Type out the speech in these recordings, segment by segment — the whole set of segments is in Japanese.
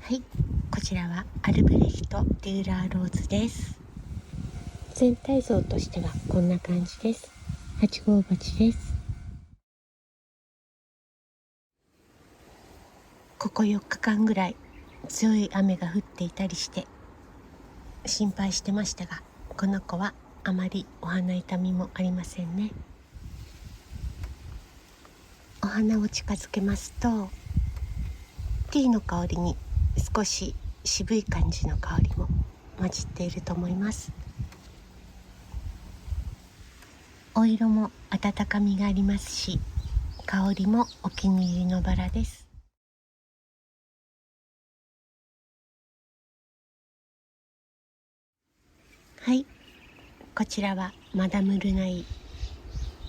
はい、こちらはアルブレヒト・デューラーローズです。全体像としてはこんな感じです。8号鉢です。ここ4日間ぐらい強い雨が降っていたりして心配してましたが、この子はあまりお花痛みもありませんね。お花を近づけますと、ティーの香りに少し渋い感じの香りも混じっていると思います。お色も温かみがありますし、香りもお気に入りのバラです。はい、こちらはマダムルナイ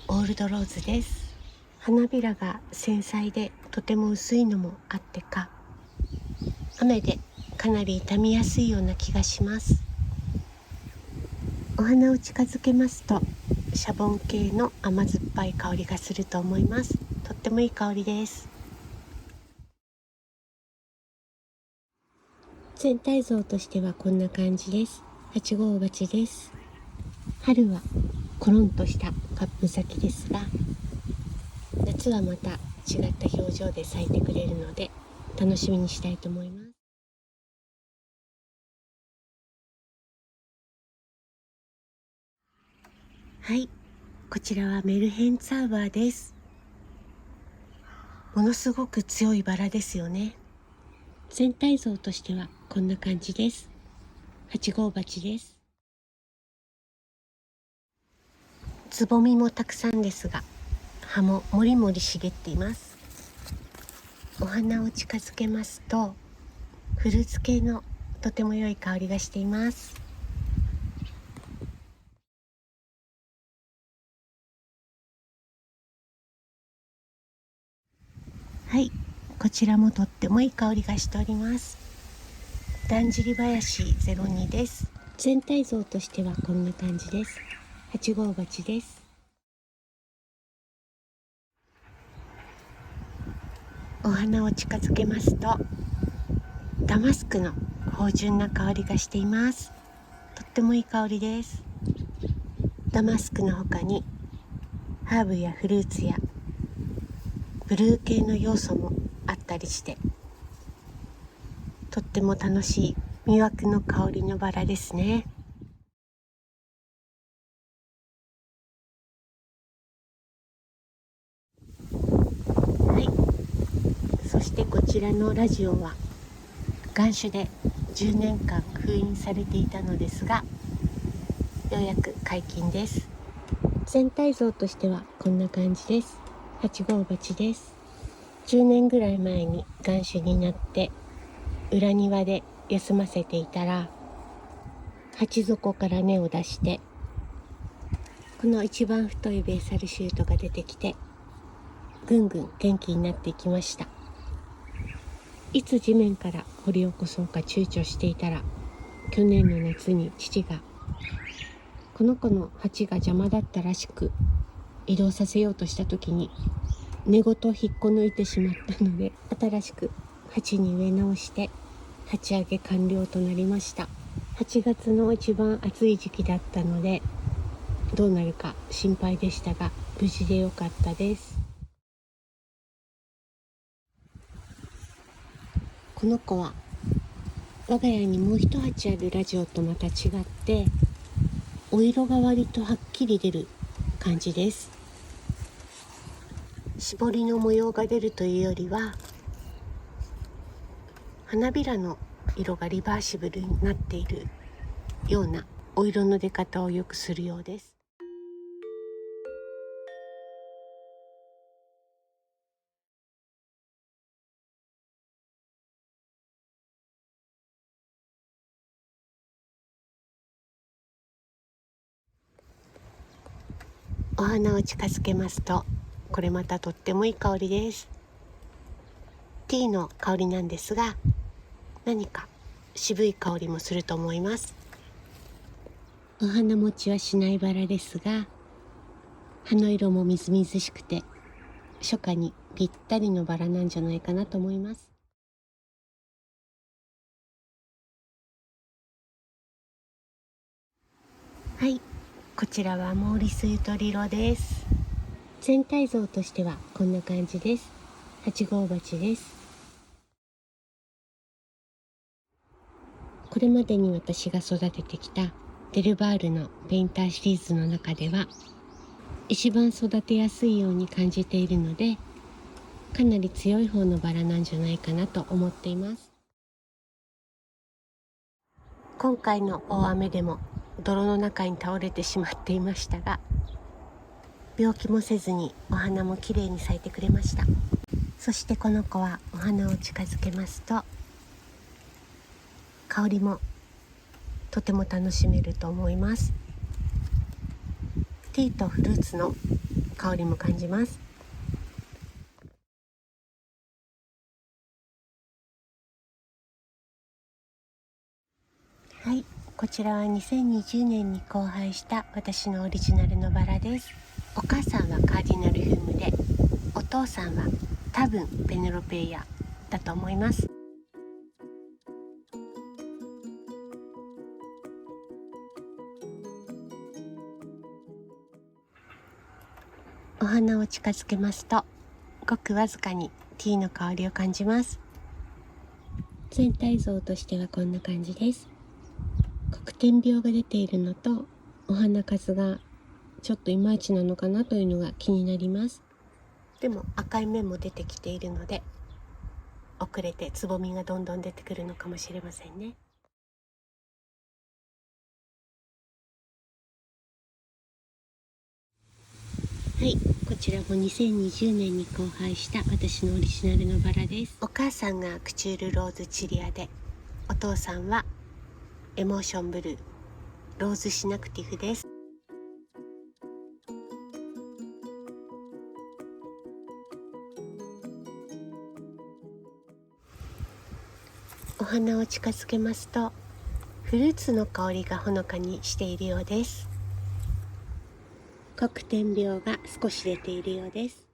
オールドローズです。花びらが繊細でとても薄いのもあってか、雨でかなり傷みやすいような気がします。お花を近づけますとシャボン系の甘酸っぱい香りがすると思います。とってもいい香りです。全体像としてはこんな感じです。8号鉢です。春はコロンとしたカップ咲きですが、夏はまた違った表情で咲いてくれるので楽しみにしたいと思います。はい、こちらはメルヘンツァウバーです。ものすごく強いバラですよね。全体像としてはこんな感じです。8号鉢です。つぼみもたくさんですが、葉ももりもり茂っています。お花を近づけますとフルーツ系のとても良い香りがしています。はい、こちらもとってもいい香りがしております。だんじり林02です。全体像としてはこんな感じです。8号鉢です。お花を近づけますとダマスクの芳醇な香りがしています。とってもいい香りです。ダマスクの他にハーブやフルーツやブルー系の要素もあったりして、とっても楽しい魅惑の香りのバラですね。はい、そしてこちらのラジオは願種で10年間封印されていたのですが、ようやく解禁です。全体像としてはこんな感じです。8号鉢です。10年ぐらい前に願種になって裏庭で休ませていたら、鉢底から根を出してこの一番太いベーサルシュートが出てきて、ぐんぐん元気になっていきました。いつ地面から掘り起こそうか躊躇していたら、去年の夏に父がこの子の鉢が邪魔だったらしく移動させようとした時に根ごと引っこ抜いてしまったので、新しく鉢に植え直して鉢上げ完了となりました。8月の一番暑い時期だったのでどうなるか心配でしたが、無事でよかったです。この子は我が家にもう一鉢あるラジオとまた違ってお色が割とはっきり出る感じです。絞りの模様が出るというよりは、花びらの色がリバーシブルになっているようなお色の出方をよくするようです。お花を近づけますと、これまたとってもいい香りです。ティーの香りなんですが、何か渋い香りもすると思います。お花持ちはしないバラですが、葉の色もみずみずしくて初夏にぴったりのバラなんじゃないかなと思います。はい、こちらはモーリスユトリロです。全体像としてはこんな感じです。8号鉢です。これまでに私が育ててきたデルバールのペインターシリーズの中では一番育てやすいように感じているので、かなり強い方のバラなんじゃないかなと思っています。今回の大雨でも泥の中に倒れてしまっていましたが、病気もせずにお花もきれいに咲いてくれました。そしてこの子はお花を近づけますと香りもとても楽しめると思います。ティーとフルーツの香りも感じます。はい、こちらは2020年に交配した私のオリジナルのバラです。お母さんはカーディナルフームで、お父さんは多分ペネロペイアだと思います。お花を近づけますとごくわずかにティーの香りを感じます。全体像としてはこんな感じです。黒点病が出ているのとお花数がちょっといまいちなのかなというのが気になります。でも赤い面も出てきているので遅れてつぼみがどんどん出てくるのかもしれませんね。はい、こちらも2020年に交配した私のオリジナルのバラです。お母さんがクチュールローズチリアで、お父さんはエモーションブルーローズシナクティフです。お花を近づけますとフルーツの香りがほのかにしているようです。黒点病が少し出ているようです。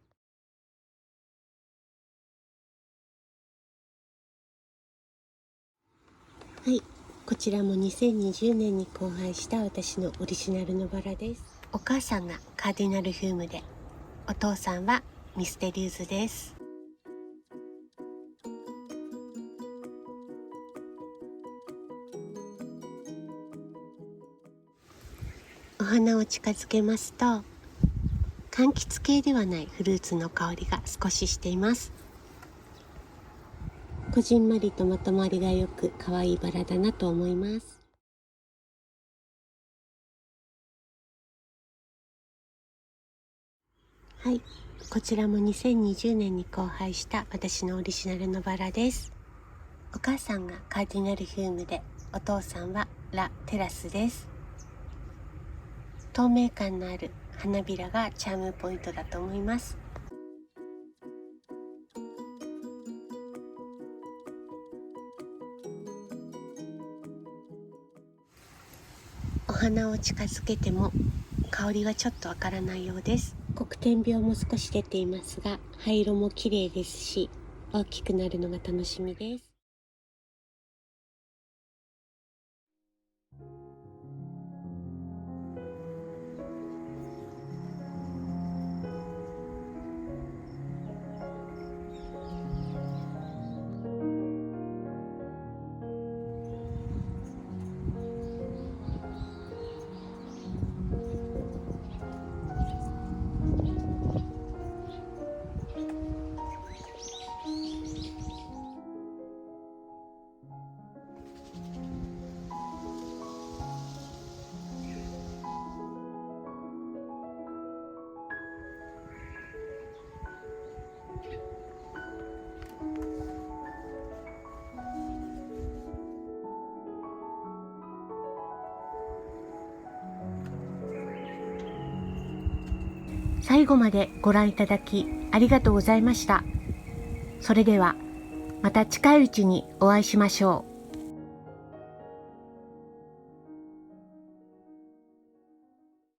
はい、こちらも2020年に交配した私のオリジナルのバラです。お母さんがカーディナルフームで、お父さんはミステリューズです。お花を近づけますと柑橘系ではないフルーツの香りが少ししています。こじんまりとまとまりがよく可愛いバラだなと思います。はい、こちらも2020年に交配した私のオリジナルのバラです。お母さんがカーディナルフームで、お父さんはラ・テラスです。透明感のある花びらがチャームポイントだと思います。お花を近づけても香りはちょっとわからないようです。黒点病も少し出ていますが、葉色も綺麗ですし、大きくなるのが楽しみです。最後までご覧いただきありがとうございました。それではまた近いうちにお会いしましょう。